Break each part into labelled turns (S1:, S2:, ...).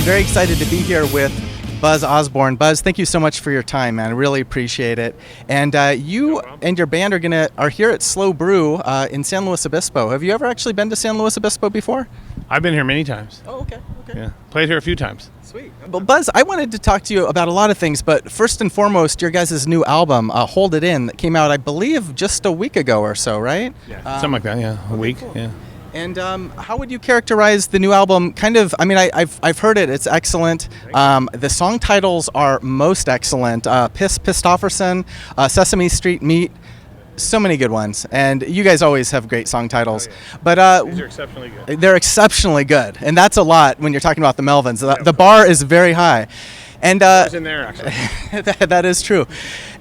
S1: very excited to be here with Buzz Osborne. Buzz, thank you so much for your time, man. I really appreciate it. And you and your band are here at Slow Brew in San Luis Obispo. Have you ever actually been to San Luis Obispo before?
S2: I've been here many times.
S1: Oh, okay.
S2: Yeah, played here a few times.
S1: Sweet. Well, Buzz, I wanted to talk to you about a lot of things, but first and foremost, your guys' new album, Hold It In, that came out, I believe, just a week ago or so, right?
S2: Yeah, something like that. Yeah, a week.
S1: Cool.
S2: Yeah.
S1: And how would you characterize the new album? I've heard it. It's excellent. The song titles are most excellent. Pistofferson, Sesame Street Meat. So many good ones. And you guys always have great song titles.
S2: Oh, yeah.
S1: But
S2: These are exceptionally good.
S1: They're exceptionally good. And that's a lot when you're talking about the Melvins. The bar is very high. And
S2: It's in there, actually.
S1: that is true.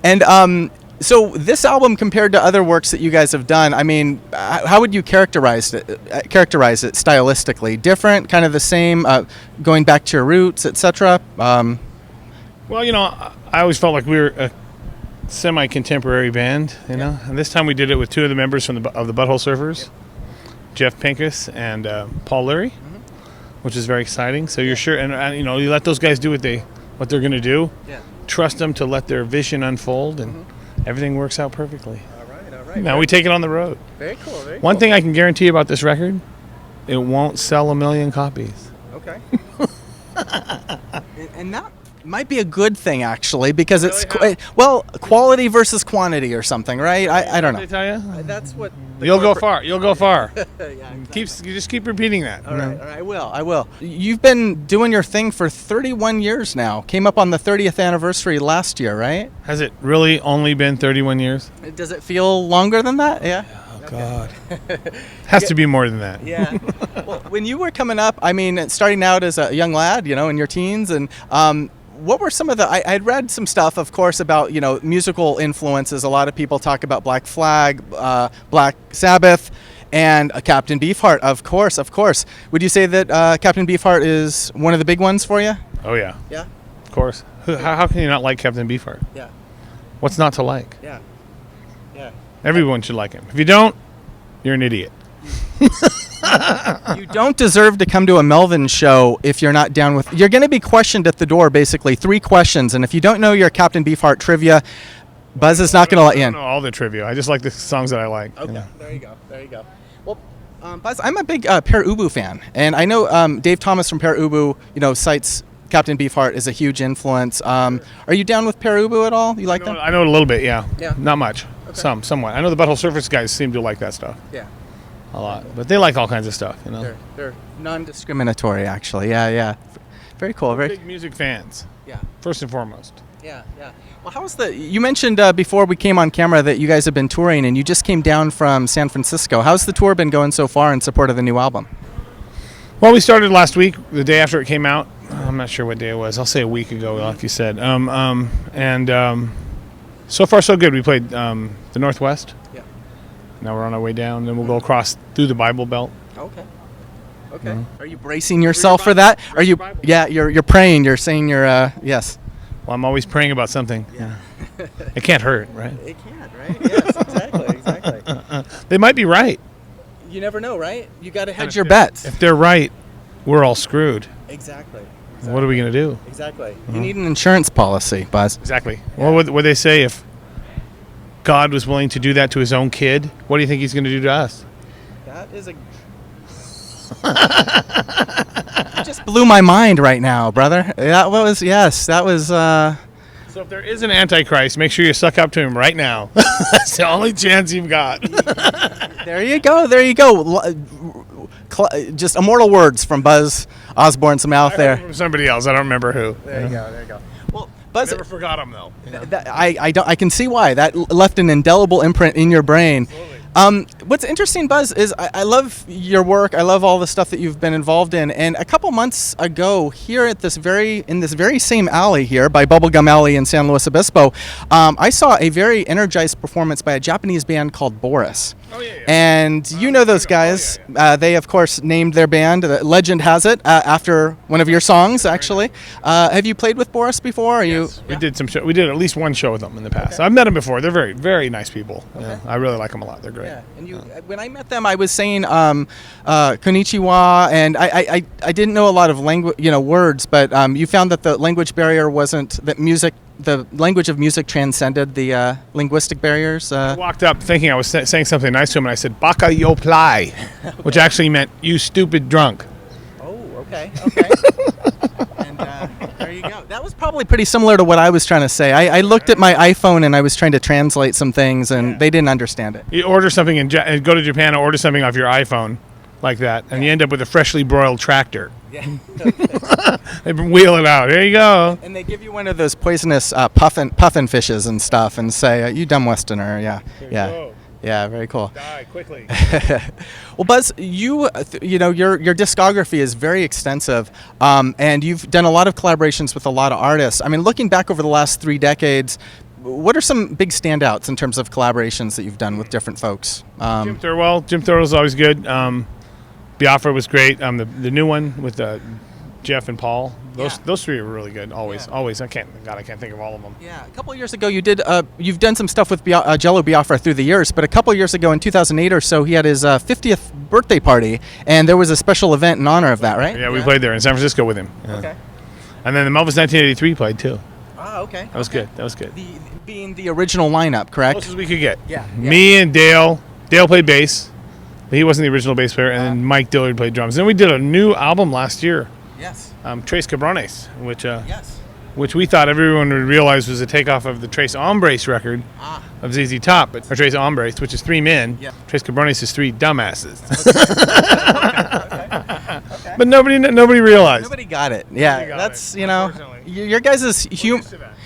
S1: And so this album, compared to other works that you guys have done, I mean, how would you characterize it stylistically? Different, kind of the same, going back to your roots, etc.?
S2: Well, you know, I always felt like we were a semi-contemporary band, you know. And this time we did it with two of the members of the Butthole Surfers, Jeff Pincus and Paul Leary, which is very exciting. So you're sure, and you know, you let those guys do what they're going to do. Yeah. Trust them to let their vision unfold, and everything works out perfectly. All right. Now we take it on the road. Very cool. One thing I can guarantee about this record, it won't sell 1 million copies.
S1: Okay. And that might be a good thing, actually, because it's quality versus quantity or something, right? I don't know.
S2: Did I tell you?
S1: That's what
S2: you'll go far. You'll go far.
S1: Yeah, exactly.
S2: You just keep repeating that.
S1: All right, I will. You've been doing your thing for 31 years now. Came up on the 30th anniversary last year, right?
S2: Has it really only been 31 years?
S1: Does it feel longer than that? Yeah.
S2: Oh, God. Has to be more than that.
S1: Yeah. Well, when you were coming up, I mean, starting out as a young lad, you know, in your teens, and what were some of the? I had read some stuff, of course, about, you know, musical influences. A lot of people talk about Black Flag, Black Sabbath, and Captain Beefheart. Of course. Would you say that Captain Beefheart is one of the big ones for you?
S2: Oh yeah.
S1: Yeah.
S2: Of course. How can you not like Captain Beefheart?
S1: Yeah.
S2: What's not to like?
S1: Yeah.
S2: Everyone should like him. If you don't, you're an idiot.
S1: You don't deserve to come to a Melvins show if you're not down with. You're going to be questioned at the door, basically 3 questions, and if you don't know your Captain Beefheart trivia, Buzz is not going to let you in.
S2: I don't know all the trivia. I just like the songs that I like.
S1: Okay,
S2: you know?
S1: There you go. Well, Buzz, I'm a big Per Ubu fan, and I know Dave Thomas from Per Ubu, you know, cites Captain Beefheart as a huge influence. Are you down with Per Ubu at all? You like them?
S2: I know it a little bit. Yeah.
S1: Yeah.
S2: Not much.
S1: Okay.
S2: Somewhat. I know the Butthole Surfers guys seem to like that stuff.
S1: Yeah.
S2: A lot, but they like all kinds of stuff, you know.
S1: They're non-discriminatory, actually. Yeah. Very cool.
S2: We're big music fans.
S1: Yeah.
S2: First and foremost.
S1: Yeah. Well, how's you mentioned before we came on camera that you guys have been touring, and you just came down from San Francisco. How's the tour been going so far in support of the new album?
S2: Well, we started last week, the day after it came out. I'm not sure what day it was. I'll say a week ago, like you said. So far so good. We played the Northwest. Yeah. Now we're on our way down. Then we'll go across through the Bible Belt.
S1: Okay. Are you bracing yourself for that? Are you? Yeah. You're praying. You're saying you're. Yes.
S2: Well, I'm always praying about something. Yeah. It can't hurt, right?
S1: It can't, right? Yes. Exactly.
S2: They might be right.
S1: You never know, right? You got to hedge your bets.
S2: If they're right, we're all screwed.
S1: Exactly.
S2: What are we going to do?
S1: Exactly. You need an insurance policy, Buzz.
S2: Exactly. Yeah. What would they say if God was willing to do that to his own kid? What do you think he's going to do to us?
S1: That is a... You just blew my mind right now, brother. That was... So
S2: if there is an Antichrist, make sure you suck up to him right now. That's the only chance you've got.
S1: There you go. Just immortal words from Buzz Osborne's mouth there.
S2: From somebody else. I don't remember who.
S1: There you go. Well, Buzz,
S2: I never forgot him though. You know?
S1: I can see why that left an indelible imprint in your brain. What's interesting, Buzz, is I love your work. I love all the stuff that you've been involved in. And a couple months ago, here at this very same alley here by Bubblegum Alley in San Luis Obispo, I saw a very energized performance by a Japanese band called Boris.
S2: Oh, yeah.
S1: And you know those guys. They, of course, named their band, legend has it, after one of your songs, actually. Have you played with Boris before?
S2: Yes. We did we did at least one show with them in the past. Okay. I've met them before. They're very, very nice people. Okay. Yeah, I really like them a lot. They're great.
S1: Yeah. And when I met them, I was saying konnichiwa, and I didn't know a lot of words, but you found that the language barrier wasn't that music. The language of music transcended the linguistic barriers.
S2: I walked up thinking I was saying something nice to him, and I said "baka yo plai," which actually meant "you stupid drunk."
S1: Oh, okay. And there you go. That was probably pretty similar to what I was trying to say. I looked at my iPhone and I was trying to translate some things, and they didn't understand it.
S2: You order something and go to Japan and order something off your iPhone like that, and you end up with a freshly broiled tractor. Yeah. They wheel it out. There you go.
S1: And they give you one of those poisonous puffin fishes and stuff, and say, "You dumb Westerner." Yeah. Yeah. Very cool.
S2: Die quickly.
S1: Well, Buzz, your discography is very extensive, and you've done a lot of collaborations with a lot of artists. I mean, looking back over the last 3 decades, what are some big standouts in terms of collaborations that you've done with different folks?
S2: Jim Thurwell's always good. Biafra was great. The new one with Jeff and Paul. Those 3 are really good. Always. I can't think of all of them.
S1: Yeah. A couple of years ago, you've done some stuff with Jello Biafra through the years, but a couple of years ago, in 2008 or so, he had his 50th birthday party, and there was a special event in honor of that, right?
S2: Yeah, we played there in San Francisco with him. Yeah. Okay. And then the Melvins 1983 played too.
S1: Oh, okay.
S2: That was good.
S1: Being the original lineup, correct?
S2: Close as we could get.
S1: Yeah.
S2: Me and Dale. Dale played bass. But he wasn't the original bass player, and then Mike Dillard played drums. Then we did a new album last year.
S1: Yes.
S2: Tres Cabrones, which we thought everyone would realize was a takeoff of the Tres Hombres record of ZZ Top, or Tres Hombres, which is 3 men. Yeah. Tres Cabrones is 3 dumbasses. Okay. But nobody realized.
S1: Nobody got it. Yeah, that's your guys'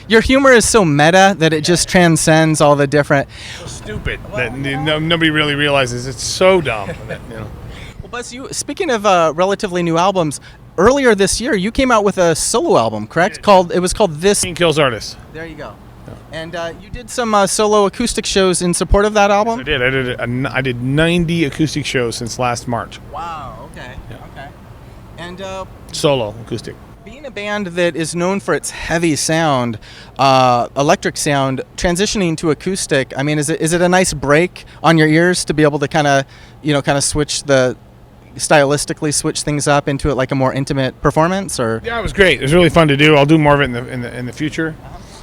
S1: your humor is so meta that it just transcends all the different.
S2: So stupid that nobody really realizes. It's so dumb.
S1: Well, Buzz, speaking of relatively new albums, earlier this year you came out with a solo album, correct? It was called This
S2: King Kills Artists.
S1: There you go. Yeah. And you did some solo acoustic shows in support of that album.
S2: Yes, I did. I did 90 acoustic shows since last March.
S1: Wow. Okay. Yeah. Okay. And
S2: solo acoustic.
S1: Being a band that is known for its heavy sound, electric sound, transitioning to acoustic, I mean, is it a nice break on your ears to be able to kind of stylistically switch things up into it like a more intimate performance? Or
S2: yeah, it was great. It was really fun to do. I'll do more of it in the future.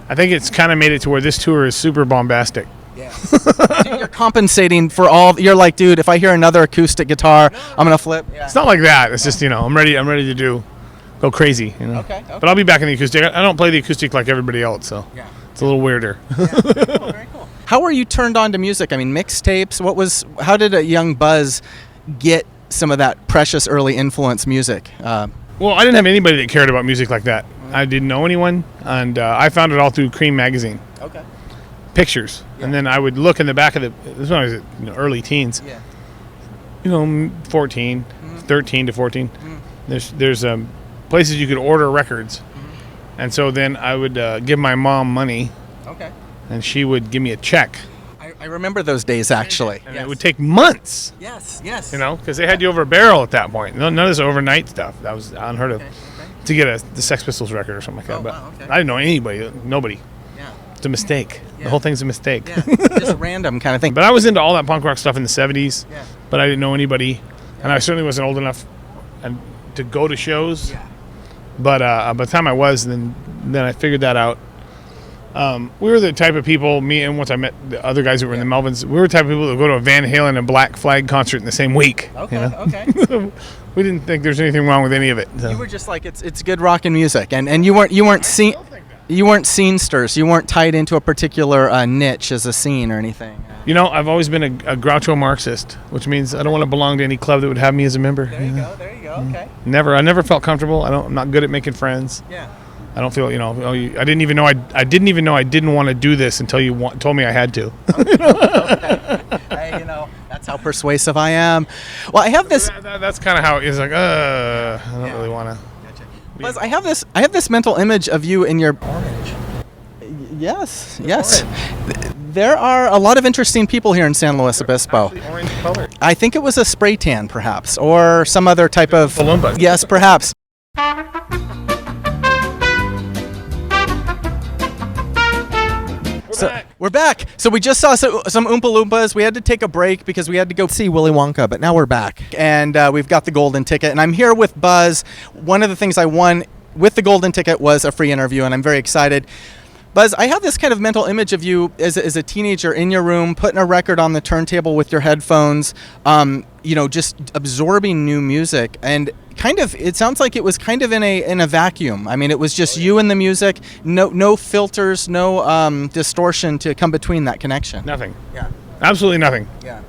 S2: I think it's kind of made it to where this tour is super bombastic.
S1: Yeah. You're compensating for all. You're like, dude, if I hear another acoustic guitar, I'm gonna flip. Yeah.
S2: It's not like that. It's just I'm ready to go crazy.
S1: Okay.
S2: But I'll be back in the acoustic. I don't play the acoustic like everybody else, so it's a little weirder.
S1: Yeah. Very cool. How were you turned on to music? I mean, mixtapes. How did a young Buzz get some of that precious early influence music?
S2: Well, I didn't have anybody that cared about music like that. I didn't know anyone, and I found it all through Cream magazine. Okay. Pictures, and then I would look in the back of this was when I was early teens. Yeah. 14, 13 to 14. There's places you could order records, and so then I would give my mom money. Okay. And she would give me a check.
S1: I remember those days, actually.
S2: And it would take months.
S1: Yes.
S2: Because they had you over a barrel at that point. None of this overnight stuff. That was unheard of. Okay. To get the Sex Pistols record or something like that. But wow, okay. I didn't know anybody. Nobody. Yeah. It's a mistake. Yeah. The whole thing's a mistake.
S1: Yeah. Just a random kind of thing.
S2: But I was into all that punk rock stuff in the 70s. Yeah. But I didn't know anybody. Yeah. And I certainly wasn't old enough to go to shows. Yeah. But by the time I was, then I figured that out. We were the type of people, me and once I met the other guys that were in the Melvins, we were the type of people that would go to a Van Halen and Black Flag concert in the same week.
S1: Okay, okay.
S2: We didn't think there's anything wrong with any of it. So.
S1: You were just like, it's good rock and music, and you weren't scenesters. You weren't tied into a particular niche as a scene or anything.
S2: I've always been a Groucho Marxist, which means I don't want to belong to any club that would have me as a member.
S1: There you go. Okay.
S2: I never felt comfortable. I'm not good at making friends.
S1: Yeah.
S2: I don't feel, I didn't even know I didn't want to do this until you told me I had to.
S1: Okay. Hey, that's how persuasive I am. Well, I have this.
S2: That's kind of how it's like. I don't really want to.
S1: Gotcha. Buzz, I have this mental image of you in your orange. Yes.
S2: Orange.
S1: There are a lot of interesting people here in San Luis Obispo.
S2: Actually orange color.
S1: I think it was a spray tan, perhaps, or some other type of.
S2: Oompa Loompas.
S1: Yes, perhaps. We're back. So we just saw some Oompa Loompas. We had to take a break because we had to go see Willy Wonka, but now we're back. And we've got the golden ticket. And I'm here with Buzz. One of the things I won with the golden ticket was a free interview, and I'm very excited. Buzz, I have this kind of mental image of you as a teenager in your room, putting a record on the turntable with your headphones, just absorbing new music. And it sounds like it was kind of in a vacuum. I mean, it was just you and the music, no filters, no distortion to come between that connection.
S2: Nothing.
S1: Yeah.
S2: Absolutely nothing.
S1: Yeah.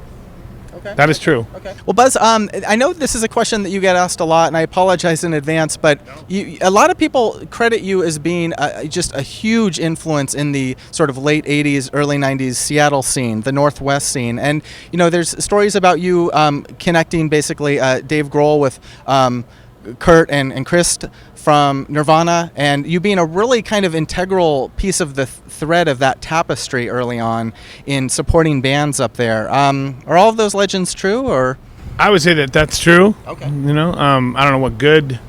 S1: Okay.
S2: That is true.
S1: Okay. Well, Buzz, I know this is a question that you get asked a lot, and I apologize in advance, but a lot of people credit you as being just a huge influence in the sort of late 80s, early 90s Seattle scene, the Northwest scene. And, there's stories about you connecting basically Dave Grohl with Kurt and Chris from Nirvana, and you being a really kind of integral piece of the thread of that tapestry early on in supporting bands up there. Are all of those legends true, or?
S2: I would say that that's true.
S1: Okay.
S2: I don't know what good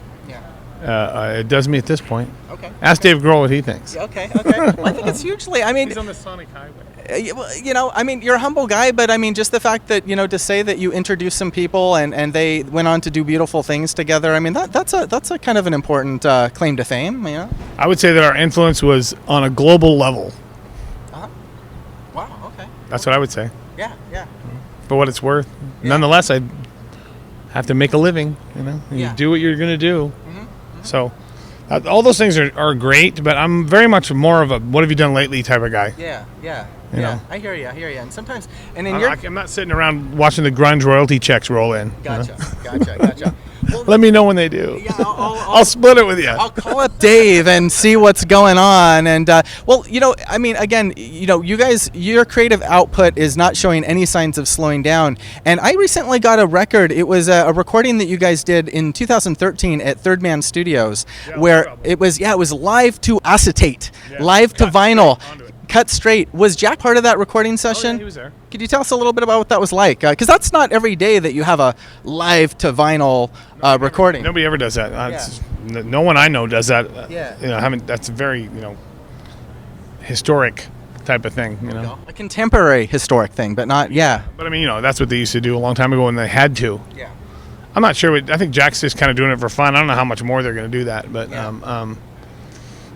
S2: it does me at this point.
S1: Okay.
S2: Ask Dave Grohl what he thinks.
S1: Okay. Well, I think it's hugely. I mean,
S2: He's on the Sonic Highway.
S1: You're a humble guy, but I mean, just the fact that to say that you introduced some people and they went on to do beautiful things together. I mean, that's a kind of an important claim to fame.
S2: I would say that our influence was on a global level.
S1: Uh-huh. Wow. Okay.
S2: That's what I would say.
S1: Yeah.
S2: For what it's worth.
S1: Yeah.
S2: Nonetheless, I have to make a living. You
S1: Yeah.
S2: do what you're going to do.
S1: Mm-hmm.
S2: So. All those things are great, but I'm very much more of a what have you done lately type of guy.
S1: Yeah.
S2: You know?
S1: I hear you. And sometimes,
S2: I'm not sitting around watching the grunge royalty checks roll in.
S1: Gotcha. Well,
S2: let me know when they do.
S1: Yeah,
S2: I'll split it with you.
S1: I'll call up Dave and see what's going on. And again, you guys, your creative output is not showing any signs of slowing down. And I recently got a record. It was a recording that you guys did in 2013 at Third Man Studios, where it was live to acetate, live to vinyl. Cut straight. Was Jack part of that recording session?
S2: Oh, yeah, he was there.
S1: Could you tell us a little bit about what that was like? Because that's not every day that you have a live to vinyl recording.
S2: Nobody ever does that. No one I know does that. That's a very historic type of thing.
S1: A contemporary historic thing, but not. Yeah.
S2: But I mean, that's what they used to do a long time ago when they had to.
S1: Yeah.
S2: I'm not sure. I think Jack's just kind of doing it for fun. I don't know how much more they're going to do that, but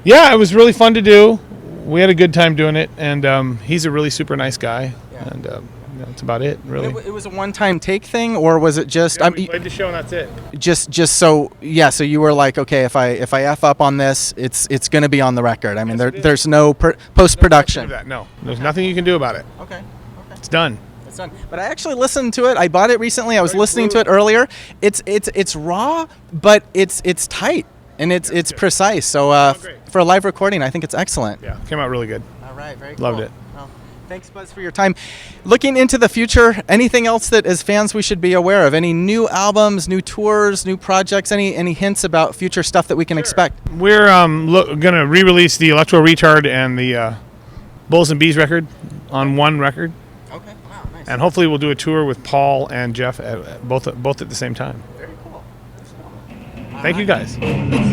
S2: it was really fun to do. We had a good time doing it, and he's a really super nice guy, and that's about it, really.
S1: It was a one-time take thing, or was it just?
S2: We played the show, and that's it.
S1: Just so you were like, okay, if I F up on this, it's going to be on the record. I mean, there's no post-production.
S2: No, there's nothing you can do about it.
S1: Okay.
S2: It's done.
S1: It's done. But I actually listened to it. I bought it recently. I was listening to it earlier. It's raw, but it's tight. And it's precise. So for a live recording, I think it's excellent.
S2: Yeah, came out really good.
S1: All right, very cool.
S2: Loved it.
S1: Well, thanks, Buzz, for your time. Looking into the future, anything else that as fans we should be aware of? Any new albums, new tours, new projects? Any hints about future stuff that we can expect?
S2: We're going to re-release the Electro Retard and the Bulls and Bees record on one record.
S1: Okay. Wow, nice.
S2: And hopefully we'll do a tour with Paul and Jeff both at the same time.
S1: Very cool.
S2: Thank you, guys.
S3: Yeah.